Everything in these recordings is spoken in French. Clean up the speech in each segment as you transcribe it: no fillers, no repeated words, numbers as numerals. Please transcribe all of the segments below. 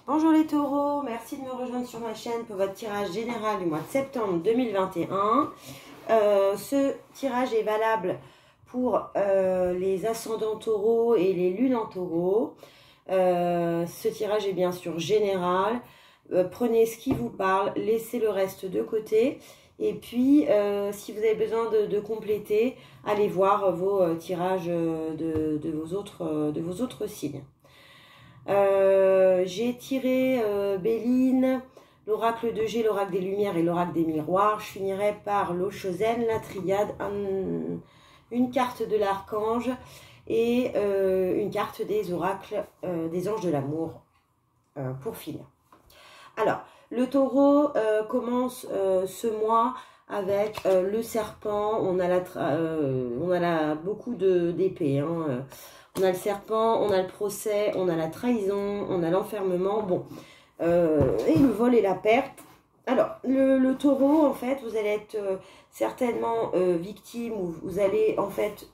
Bonjour les taureaux, merci de me rejoindre sur ma chaîne pour votre tirage général du mois de septembre 2021. Ce tirage est valable pour les ascendants taureaux et les lunes en taureau. Ce tirage est bien sûr général. Prenez ce qui vous parle, laissez le reste de côté. Et puis, si vous avez besoin de compléter, allez voir vos tirages de vos autres signes. J'ai tiré Béline, l'oracle de G, l'oracle des lumières et l'oracle des miroirs. Je finirai par l'Oshozen, la triade, une carte de l'archange et une carte des oracles des anges de l'amour pour finir. Alors, le taureau commence ce mois avec le serpent. On a beaucoup d'épées. On a le serpent, on a le procès, on a la trahison, on a l'enfermement. Bon, et le vol et la perte. Alors, le taureau, en fait, vous allez être certainement victime ou vous allez, en fait...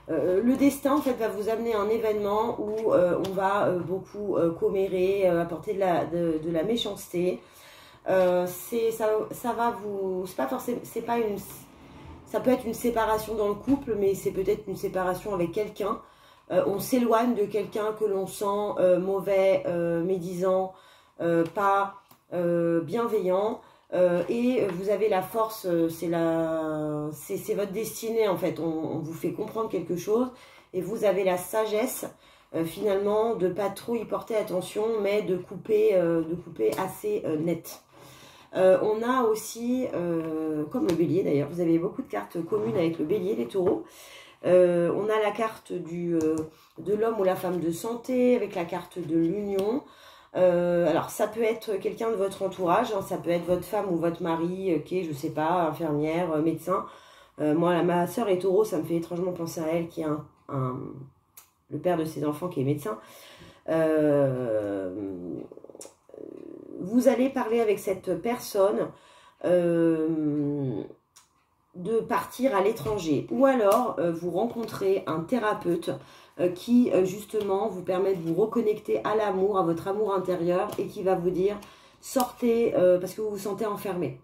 le destin en fait va vous amener à un événement où on va beaucoup commérer, apporter de la méchanceté. Ça va vous, c'est pas forcément, ça peut être une séparation dans le couple, mais c'est peut-être une séparation avec quelqu'un. On s'éloigne de quelqu'un que l'on sent mauvais, médisant, pas bienveillant. Et vous avez la force, c'est votre destinée en fait, on vous fait comprendre quelque chose et vous avez la sagesse finalement de pas trop y porter attention mais de couper assez net. On a aussi, comme le bélier d'ailleurs, vous avez beaucoup de cartes communes avec le bélier, les taureaux. On a la carte de l'homme ou la femme de santé avec la carte de l'union. Alors ça peut être quelqu'un de votre entourage, ça peut être votre femme ou votre mari qui est, je sais pas, infirmière, médecin. Moi, ma soeur est taureau, ça me fait étrangement penser à elle qui est le père de ses enfants qui est médecin. Vous allez parler avec cette personne de partir à l'étranger ou alors vous rencontrez un thérapeute qui justement vous permet de vous reconnecter à l'amour, à votre amour intérieur et qui va vous dire sortez parce que vous vous sentez enfermé.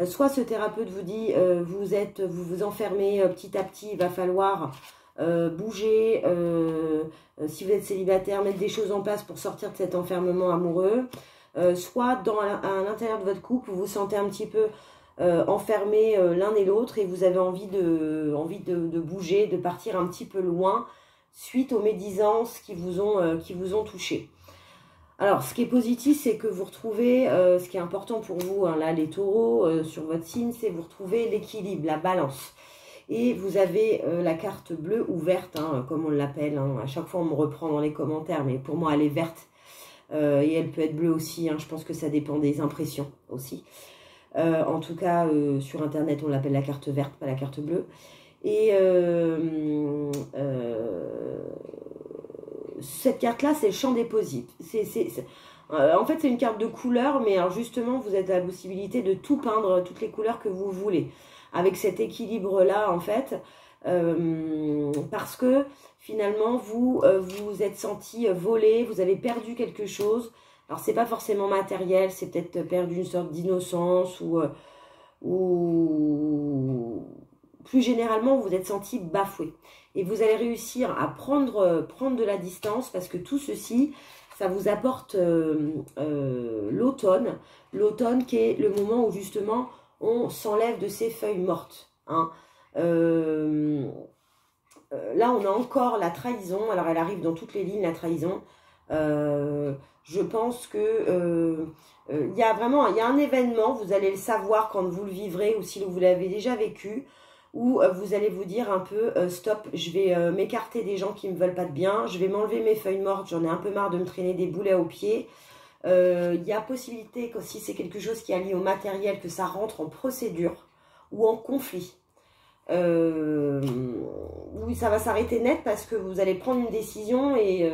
Soit ce thérapeute vous dit vous vous enfermez petit à petit, il va falloir bouger, si vous êtes célibataire, mettre des choses en place pour sortir de cet enfermement amoureux. Soit à l'intérieur de votre couple, vous vous sentez un petit peu enfermés l'un et l'autre et vous avez envie de bouger, de partir un petit peu loin suite aux médisances qui vous ont touché. Alors, ce qui est positif, c'est que vous retrouvez, ce qui est important pour vous, là, les taureaux, sur votre signe, c'est vous retrouvez l'équilibre, la balance. Et vous avez la carte bleue ou verte, comme on l'appelle. À chaque fois, on me reprend dans les commentaires, mais pour moi, elle est verte. Et elle peut être bleue aussi, je pense que ça dépend des impressions aussi. En tout cas, sur Internet, on l'appelle la carte verte, pas la carte bleue. Et cette carte-là, c'est le champ des possibles. En fait, c'est une carte de couleur, mais alors justement, vous avez la possibilité de tout peindre, toutes les couleurs que vous voulez. Avec cet équilibre-là, en fait, parce que finalement, vous êtes senti volé, vous avez perdu quelque chose. Alors, c'est pas forcément matériel, c'est peut-être perdu une sorte d'innocence ou plus généralement, vous êtes senti bafoué. Et vous allez réussir à prendre de la distance parce que tout ceci, ça vous apporte l'automne. L'automne qui est le moment où justement, on s'enlève de ces feuilles mortes. Là, on a encore la trahison. Alors, elle arrive dans toutes les lignes, la trahison. Je pense que il y a un événement, vous allez le savoir quand vous le vivrez ou si vous l'avez déjà vécu, où vous allez vous dire un peu stop, je vais m'écarter des gens qui ne me veulent pas de bien, je vais m'enlever mes feuilles mortes, j'en ai un peu marre de me traîner des boulets aux pieds. Il y a possibilité que si c'est quelque chose qui est lié au matériel, que ça rentre en procédure ou en conflit. Oui, ça va s'arrêter net parce que vous allez prendre une décision et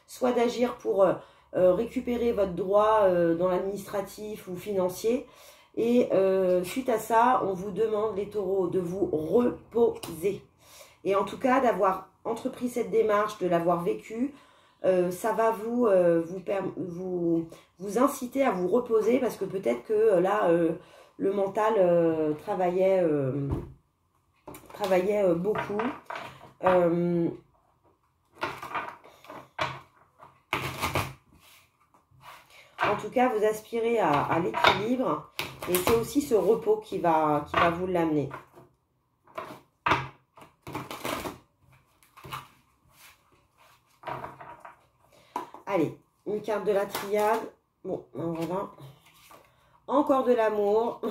soit d'agir pour récupérer votre droit dans l'administratif ou financier. Et suite à ça, on vous demande, les taureaux, de vous reposer. Et en tout cas, d'avoir entrepris cette démarche, de l'avoir vécue, ça va vous inciter à vous reposer parce que peut-être que là, le mental travaillait beaucoup. En tout cas, vous aspirez à l'équilibre et c'est aussi ce repos qui va vous l'amener. Allez, une carte de la triade. Bon, voilà. Encore de l'amour.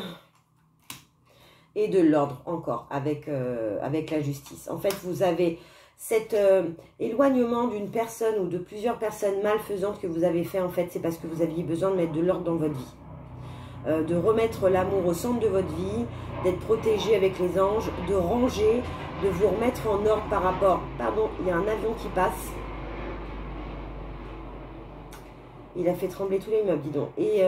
Et de l'ordre encore avec la justice. En fait, vous avez cet éloignement d'une personne ou de plusieurs personnes malfaisantes que vous avez fait. En fait, c'est parce que vous aviez besoin de mettre de l'ordre dans votre vie. De remettre l'amour au centre de votre vie, d'être protégé avec les anges, de ranger, de vous remettre en ordre par rapport... Pardon, il y a un avion qui passe. Il a fait trembler tous les meubles, dis donc. Et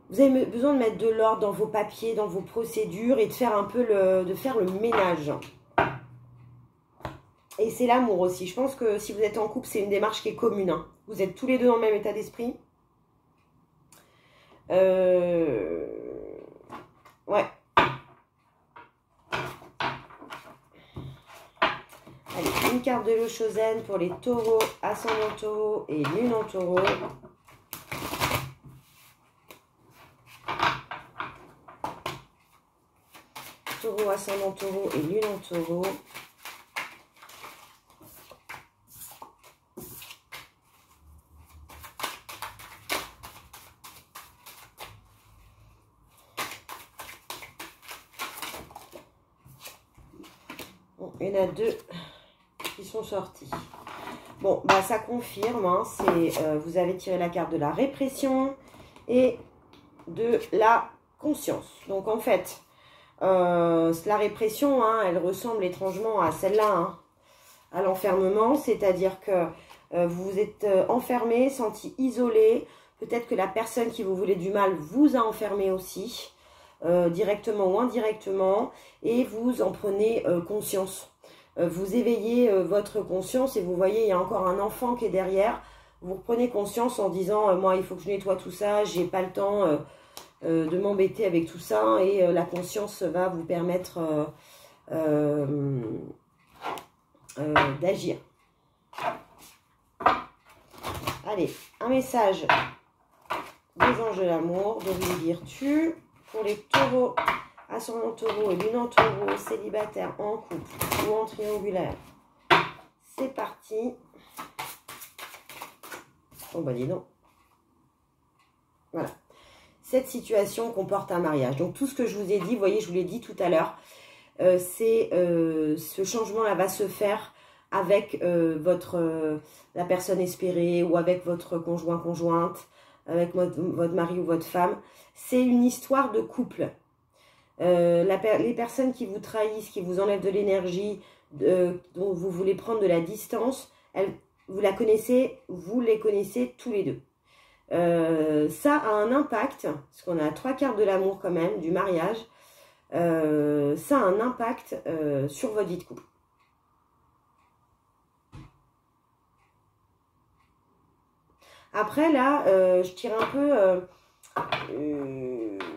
vous avez besoin de mettre de l'ordre dans vos papiers, dans vos procédures et de faire un peu le ménage. Et c'est l'amour aussi. Je pense que si vous êtes en couple, c'est une démarche qui est commune. Hein. Vous êtes tous les deux dans le même état d'esprit. Ouais. Allez, une carte de l'eau Chosen pour les taureaux, ascendant taureau et lune en taureau. Taureau, ascendant taureau et lune en taureau. Bon, il y en a deux qui sont sortis. Bon, bah ça confirme, hein, vous avez tiré la carte de la répression et de la conscience. Donc en fait, la répression, hein, elle ressemble étrangement à celle-là, hein, à l'enfermement, c'est-à-dire que vous vous êtes enfermé, senti isolé, peut-être que la personne qui vous voulait du mal vous a enfermé aussi, directement ou indirectement, et vous en prenez conscience. Vous éveillez votre conscience et vous voyez, il y a encore un enfant qui est derrière. Vous reprenez conscience en disant, moi, il faut que je nettoie tout ça, j'ai pas le temps de m'embêter avec tout ça. Et la conscience va vous permettre d'agir. Allez, un message des anges de l'amour, de virtu pour les taureaux, ascendant taureau et lune en taureau, célibataire, en couple ou en triangulaire. C'est parti. Oh bah dis donc. Voilà. Cette situation comporte un mariage. Donc tout ce que je vous ai dit, vous voyez, je vous l'ai dit tout à l'heure, ce changement-là va se faire avec la personne espérée ou avec votre conjointe, avec votre mari ou votre femme. C'est une histoire de couple. Les personnes qui vous trahissent, qui vous enlèvent de l'énergie, dont vous voulez prendre de la distance, vous les connaissez tous les deux. Ça a un impact, parce qu'on a 3 cartes de l'amour quand même, du mariage, ça a un impact sur votre vie de couple. Après là, je tire un peu...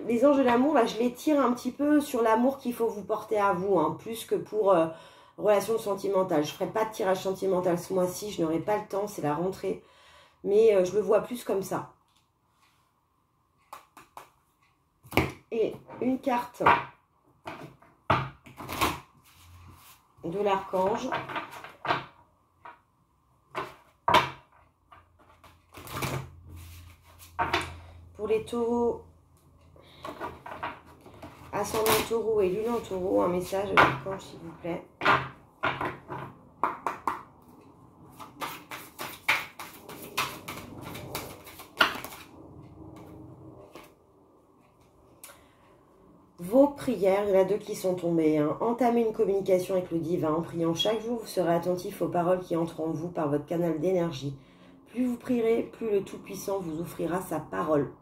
les anges de l'amour, là, je les tire un petit peu sur l'amour qu'il faut vous porter à vous, hein, plus que pour relations sentimentales. Je ne ferai pas de tirage sentimental ce mois-ci, je n'aurai pas le temps, c'est la rentrée. Mais je le vois plus comme ça. Et une carte de l'archange. Pour les taureaux, ascendant taureau et lune en taureau, un message de l'archange s'il vous plaît. Vos prières, il y en a 2 qui sont tombées. Hein. Entamez une communication avec le divin en priant chaque jour. Vous serez attentif aux paroles qui entrent en vous par votre canal d'énergie. Plus vous prierez, plus le Tout-Puissant vous offrira sa parole.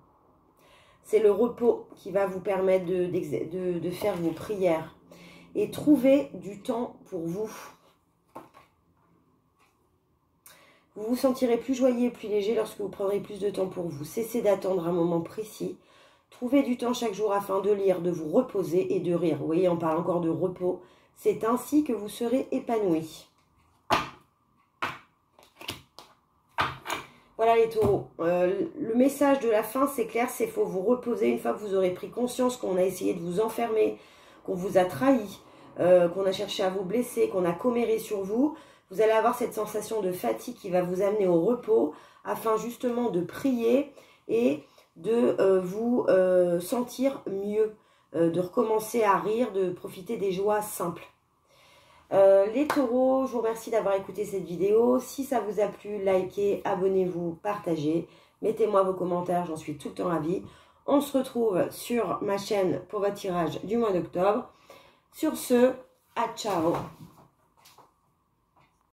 C'est le repos qui va vous permettre de faire vos prières. Et trouvez du temps pour vous. Vous vous sentirez plus joyeux et plus léger lorsque vous prendrez plus de temps pour vous. Cessez d'attendre un moment précis. Trouvez du temps chaque jour afin de lire, de vous reposer et de rire. Vous voyez, on parle encore de repos. C'est ainsi que vous serez épanoui. Voilà les taureaux. Le message de la fin, c'est clair, c'est qu'il faut vous reposer une fois que vous aurez pris conscience qu'on a essayé de vous enfermer, qu'on vous a trahi, qu'on a cherché à vous blesser, qu'on a comméré sur vous. Vous allez avoir cette sensation de fatigue qui va vous amener au repos afin justement de prier et de vous sentir mieux, de recommencer à rire, de profiter des joies simples. Les taureaux, je vous remercie d'avoir écouté cette vidéo. Si ça vous a plu, likez, abonnez-vous, partagez. Mettez-moi vos commentaires, j'en suis tout le temps ravie. On se retrouve sur ma chaîne pour votre tirage du mois d'octobre. Sur ce, à ciao!